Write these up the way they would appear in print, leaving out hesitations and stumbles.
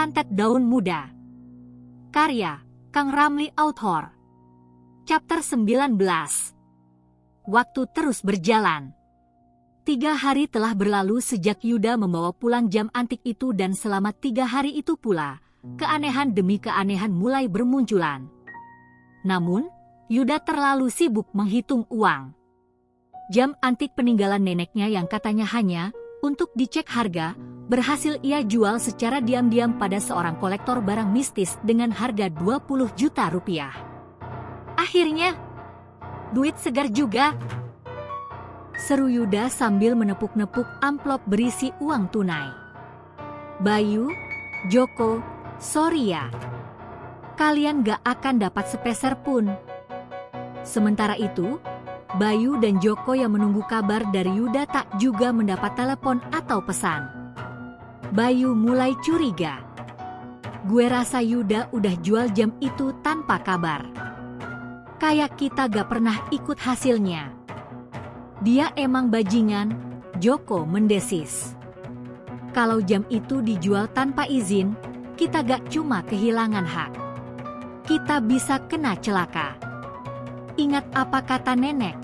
Santet Daun Muda. Karya Kang Ramli Author. Chapter 19. Waktu terus berjalan. 3 hari telah berlalu sejak Yuda membawa pulang jam antik itu, dan selama 3 hari itu pula, keanehan demi keanehan mulai bermunculan. Namun, Yuda terlalu sibuk menghitung uang. Jam antik peninggalan neneknya yang katanya hanya untuk dicek harga, berhasil ia jual secara diam-diam pada seorang kolektor barang mistis dengan harga 20 juta rupiah. Akhirnya, duit segar juga, seru Yuda sambil menepuk-nepuk amplop berisi uang tunai. Bayu, Joko, sorry ya, kalian gak akan dapat sepeser pun. Sementara itu, Bayu dan Joko yang menunggu kabar dari Yuda tak juga mendapat telepon atau pesan. Bayu mulai curiga. Gue rasa Yuda udah jual jam itu tanpa kabar. Kayak kita gak pernah ikut hasilnya. Dia emang bajingan, Joko mendesis. Kalau jam itu dijual tanpa izin, kita gak cuma kehilangan hak. Kita bisa kena celaka. Ingat apa kata nenek?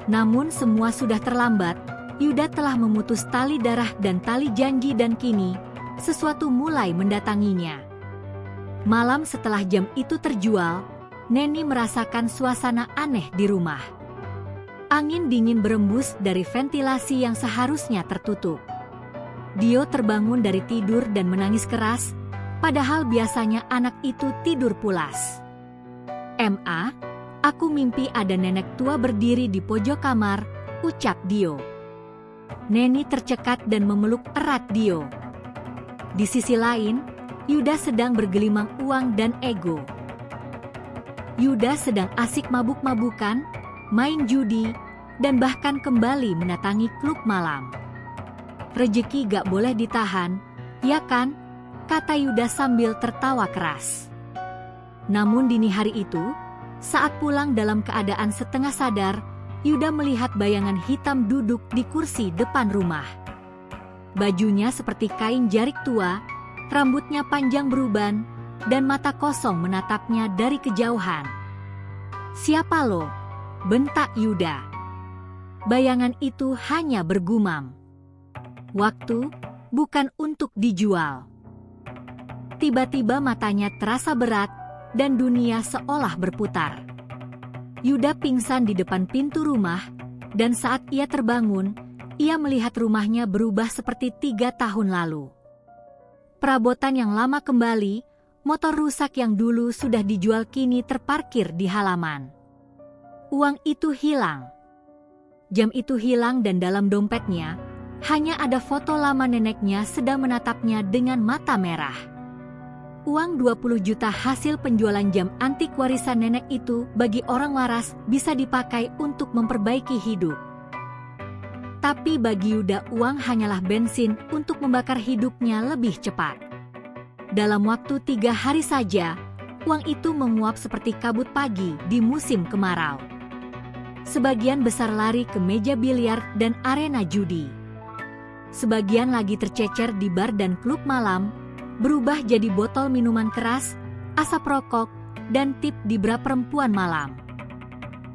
Namun semua sudah terlambat. Yuda telah memutus tali darah dan tali janji, dan kini sesuatu mulai mendatanginya. Malam setelah jam itu terjual, Neni merasakan suasana aneh di rumah. Angin dingin berembus dari ventilasi yang seharusnya tertutup. Dio terbangun dari tidur dan menangis keras, padahal biasanya anak itu tidur pulas. Aku mimpi ada nenek tua berdiri di pojok kamar, ucap Dio. Neni tercekat dan memeluk erat Dio. Di sisi lain, Yuda sedang bergelimang uang dan ego. Yuda sedang asik mabuk-mabukan, main judi, dan bahkan kembali mendatangi klub malam. Rejeki gak boleh ditahan, ya kan? Kata Yuda sambil tertawa keras. Namun dini hari itu, saat pulang dalam keadaan setengah sadar, Yuda melihat bayangan hitam duduk di kursi depan rumah. Bajunya seperti kain jarik tua, rambutnya panjang beruban, dan mata kosong menatapnya dari kejauhan. Siapa lo? Bentak Yuda. Bayangan itu hanya bergumam. Waktu bukan untuk dijual. Tiba-tiba matanya terasa berat, dan dunia seolah berputar. Yuda pingsan di depan pintu rumah, dan saat ia terbangun, ia melihat rumahnya berubah seperti 3 tahun lalu. Perabotan yang lama kembali, motor rusak yang dulu sudah dijual kini terparkir di halaman. Uang itu hilang. Jam itu hilang, dan dalam dompetnya, hanya ada foto lama neneknya sedang menatapnya dengan mata merah. Uang 20 juta hasil penjualan jam antik warisan nenek itu bagi orang waras bisa dipakai untuk memperbaiki hidup. Tapi bagi Yuda uang hanyalah bensin untuk membakar hidupnya lebih cepat. Dalam waktu 3 hari saja, uang itu menguap seperti kabut pagi di musim kemarau. Sebagian besar lari ke meja biliar dan arena judi. Sebagian lagi tercecer di bar dan klub malam, berubah jadi botol minuman keras, asap rokok, dan tip di bra perempuan malam.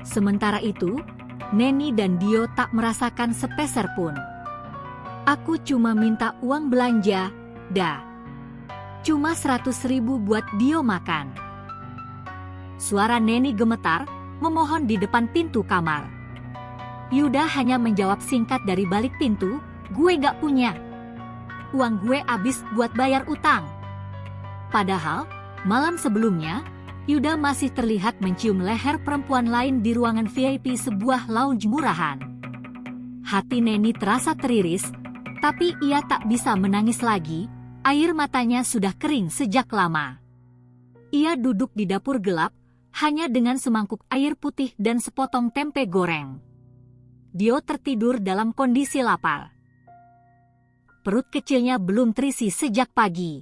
Sementara itu, Neni dan Dio tak merasakan sepeser pun. Aku cuma minta uang belanja, dah. Cuma 100.000 buat Dio makan. Suara Neni gemetar, memohon di depan pintu kamar. Yuda hanya menjawab singkat dari balik pintu, gue gak punya. Uang gue habis buat bayar utang. Padahal, malam sebelumnya, Yuda masih terlihat mencium leher perempuan lain di ruangan VIP sebuah lounge murahan. Hati Neni terasa teriris, tapi ia tak bisa menangis lagi, air matanya sudah kering sejak lama. Ia duduk di dapur gelap, hanya dengan semangkuk air putih dan sepotong tempe goreng. Dio tertidur dalam kondisi lapar. Perut kecilnya belum terisi sejak pagi.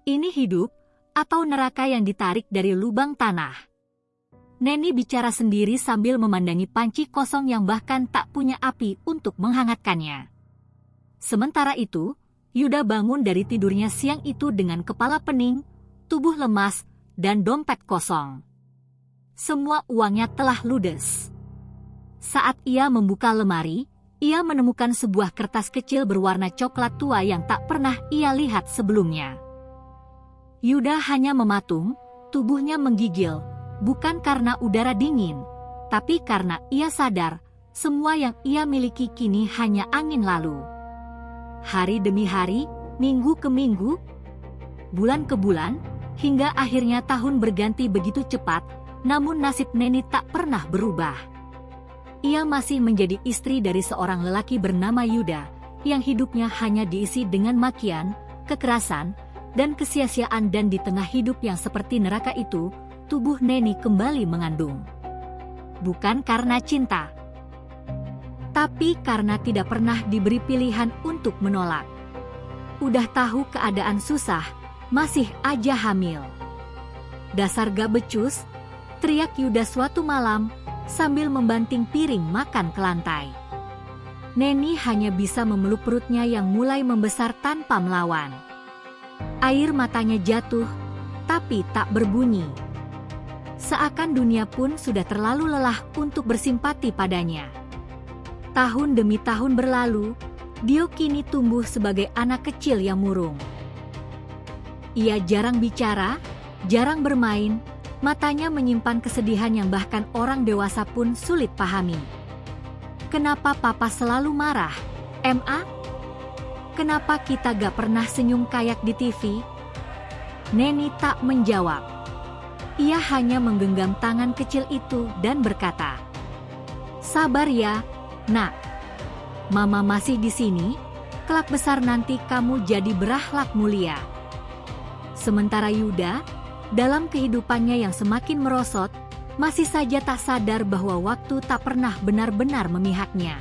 Ini hidup atau neraka yang ditarik dari lubang tanah? Neni bicara sendiri sambil memandangi panci kosong yang bahkan tak punya api untuk menghangatkannya. Sementara itu, Yuda bangun dari tidurnya siang itu dengan kepala pening, tubuh lemas, dan dompet kosong. Semua uangnya telah ludes. Saat ia membuka lemari, ia menemukan sebuah kertas kecil berwarna coklat tua yang tak pernah ia lihat sebelumnya. Yuda hanya mematung, tubuhnya menggigil, bukan karena udara dingin, tapi karena ia sadar semua yang ia miliki kini hanya angin lalu. Hari demi hari, minggu ke minggu, bulan ke bulan, hingga akhirnya tahun berganti begitu cepat, namun nasib Neni tak pernah berubah. Ia masih menjadi istri dari seorang lelaki bernama Yuda, yang hidupnya hanya diisi dengan makian, kekerasan, dan kesia-siaan, dan di tengah hidup yang seperti neraka itu, tubuh Neni kembali mengandung. Bukan karena cinta, tapi karena tidak pernah diberi pilihan untuk menolak. Udah tahu keadaan susah, masih aja hamil. Dasar gak becus, teriak Yuda suatu malam, sambil membanting piring makan ke lantai. Neni hanya bisa memeluk perutnya yang mulai membesar tanpa melawan. Air matanya jatuh, tapi tak berbunyi. Seakan dunia pun sudah terlalu lelah untuk bersimpati padanya. Tahun demi tahun berlalu, Dio kini tumbuh sebagai anak kecil yang murung. Ia jarang bicara, jarang bermain, matanya menyimpan kesedihan yang bahkan orang dewasa pun sulit pahami. Kenapa papa selalu marah, Ma? Kenapa kita gak pernah senyum kayak di TV? Neni tak menjawab. Ia hanya menggenggam tangan kecil itu dan berkata, "Sabar ya, Nak. Mama masih di sini, kelak besar nanti kamu jadi berakhlak mulia." Sementara Yuda, dalam kehidupannya yang semakin merosot, masih saja tak sadar bahwa waktu tak pernah benar-benar memihaknya.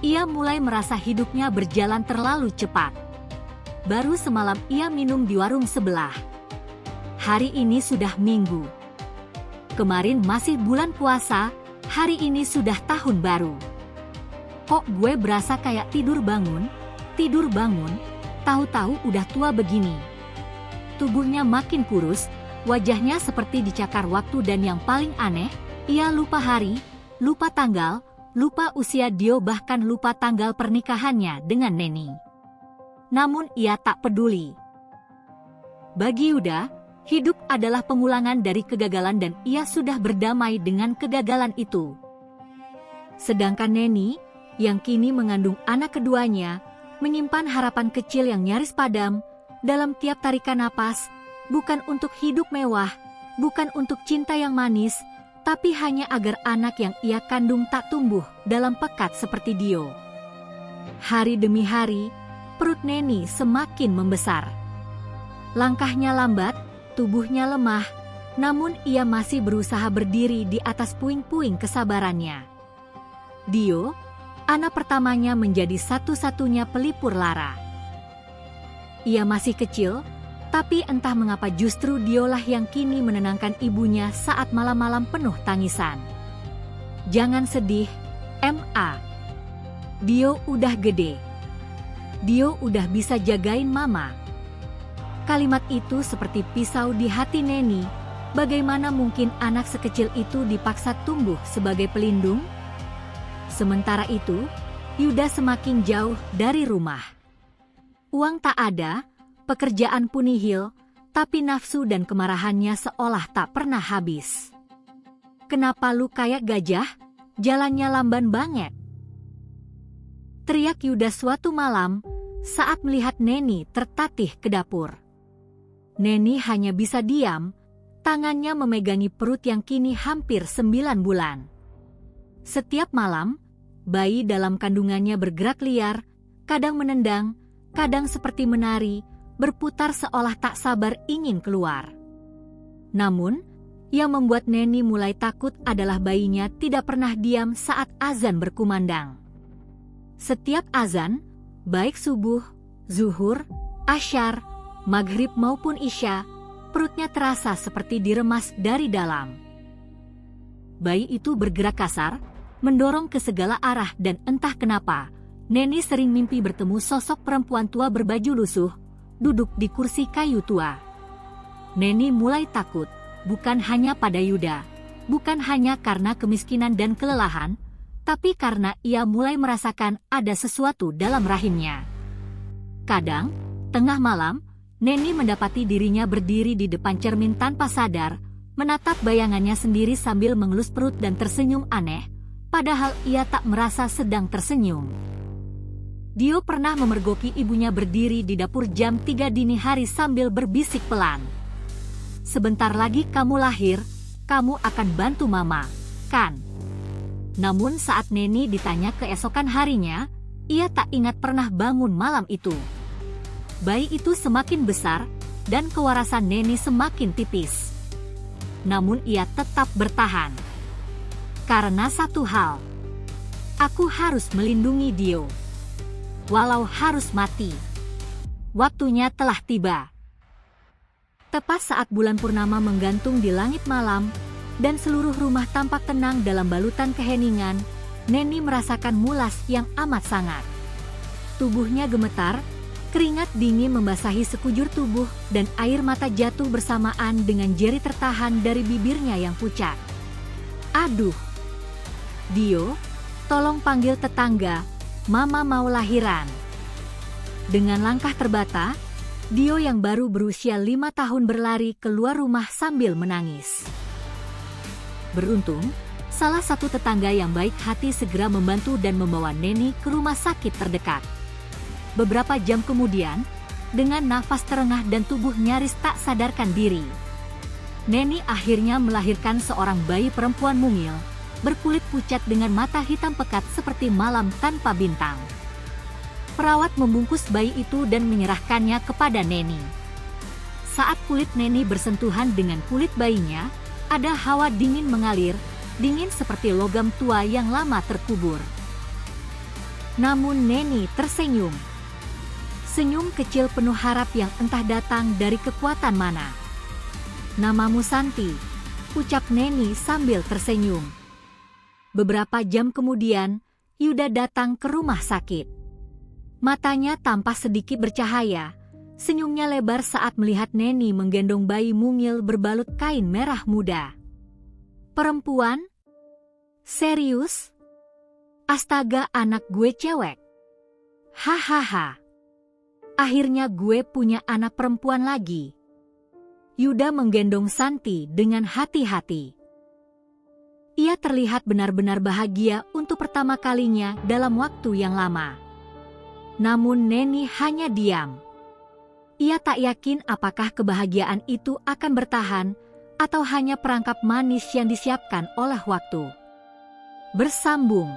Ia mulai merasa hidupnya berjalan terlalu cepat. Baru semalam ia minum di warung sebelah. Hari ini sudah Minggu. Kemarin masih bulan puasa, hari ini sudah tahun baru. Kok gue berasa kayak tidur bangun, tahu-tahu udah tua begini. Tubuhnya makin kurus, wajahnya seperti dicakar waktu, dan yang paling aneh, ia lupa hari, lupa tanggal, lupa usia Dio, bahkan lupa tanggal pernikahannya dengan Neni. Namun ia tak peduli. Bagi Yuda, hidup adalah pengulangan dari kegagalan dan ia sudah berdamai dengan kegagalan itu. Sedangkan Neni, yang kini mengandung anak keduanya, menyimpan harapan kecil yang nyaris padam dalam tiap tarikan napas, bukan untuk hidup mewah, bukan untuk cinta yang manis, tapi hanya agar anak yang ia kandung tak tumbuh dalam pekat seperti Dio. Hari demi hari, perut Neni semakin membesar. Langkahnya lambat, tubuhnya lemah, namun ia masih berusaha berdiri di atas puing-puing kesabarannya. Dio, anak pertamanya, menjadi satu-satunya pelipur lara. Ia masih kecil, tapi entah mengapa justru Diolah yang kini menenangkan ibunya saat malam-malam penuh tangisan. "Jangan sedih, Ma. Dio udah gede. Dio udah bisa jagain mama." Kalimat itu seperti pisau di hati Neni. Bagaimana mungkin anak sekecil itu dipaksa tumbuh sebagai pelindung? Sementara itu, Yuda semakin jauh dari rumah. Uang tak ada, pekerjaan pun nihil, tapi nafsu dan kemarahannya seolah tak pernah habis. "Kenapa lu kayak gajah? Jalannya lamban banget," teriak Yuda suatu malam saat melihat Neni tertatih ke dapur. Neni hanya bisa diam, tangannya memegangi perut yang kini hampir 9 bulan. Setiap malam, bayi dalam kandungannya bergerak liar, kadang menendang, kadang seperti menari, berputar seolah tak sabar ingin keluar. Namun, yang membuat Neni mulai takut adalah bayinya tidak pernah diam saat azan berkumandang. Setiap azan, baik subuh, zuhur, asyar, maghrib maupun isya, perutnya terasa seperti diremas dari dalam. Bayi itu bergerak kasar, mendorong ke segala arah, dan entah kenapa, Neni sering mimpi bertemu sosok perempuan tua berbaju lusuh, duduk di kursi kayu tua. Neni mulai takut, bukan hanya pada Yuda, bukan hanya karena kemiskinan dan kelelahan, tapi karena ia mulai merasakan ada sesuatu dalam rahimnya. Kadang, tengah malam, Neni mendapati dirinya berdiri di depan cermin tanpa sadar, menatap bayangannya sendiri sambil mengelus perut dan tersenyum aneh, padahal ia tak merasa sedang tersenyum. Dio pernah memergoki ibunya berdiri di dapur jam 3 dini hari sambil berbisik pelan. "Sebentar lagi kamu lahir, kamu akan bantu mama, kan?" Namun saat Neni ditanya keesokan harinya, ia tak ingat pernah bangun malam itu. Bayi itu semakin besar, dan kewarasan Neni semakin tipis. Namun ia tetap bertahan. Karena satu hal, aku harus melindungi Dio. Walau harus mati. Waktunya telah tiba. Tepat saat bulan purnama menggantung di langit malam, dan seluruh rumah tampak tenang dalam balutan keheningan, Neni merasakan mulas yang amat sangat. Tubuhnya gemetar, keringat dingin membasahi sekujur tubuh, dan air mata jatuh bersamaan dengan jeri tertahan dari bibirnya yang pucat. "Aduh! Dio, tolong panggil tetangga, mama mau lahiran." Dengan langkah terbata, Dio yang baru berusia 5 tahun berlari keluar rumah sambil menangis. Beruntung, salah satu tetangga yang baik hati segera membantu dan membawa Neni ke rumah sakit terdekat. Beberapa jam kemudian, dengan nafas terengah dan tubuh nyaris tak sadarkan diri, Neni akhirnya melahirkan seorang bayi perempuan mungil, berkulit pucat dengan mata hitam pekat seperti malam tanpa bintang. Perawat membungkus bayi itu dan menyerahkannya kepada Neni. Saat kulit Neni bersentuhan dengan kulit bayinya, ada hawa dingin mengalir, dingin seperti logam tua yang lama terkubur. Namun Neni tersenyum. Senyum kecil penuh harap yang entah datang dari kekuatan mana. "Namamu Santi," ucap Neni sambil tersenyum. Beberapa jam kemudian, Yuda datang ke rumah sakit. Matanya tampak sedikit bercahaya, senyumnya lebar saat melihat Neni menggendong bayi mungil berbalut kain merah muda. "Perempuan? Serius? Astaga, anak gue cewek. Hahaha. Akhirnya gue punya anak perempuan lagi." Yuda menggendong Santi dengan hati-hati. Ia terlihat benar-benar bahagia untuk pertama kalinya dalam waktu yang lama. Namun Neni hanya diam. Ia tak yakin apakah kebahagiaan itu akan bertahan atau hanya perangkap manis yang disiapkan oleh waktu. Bersambung.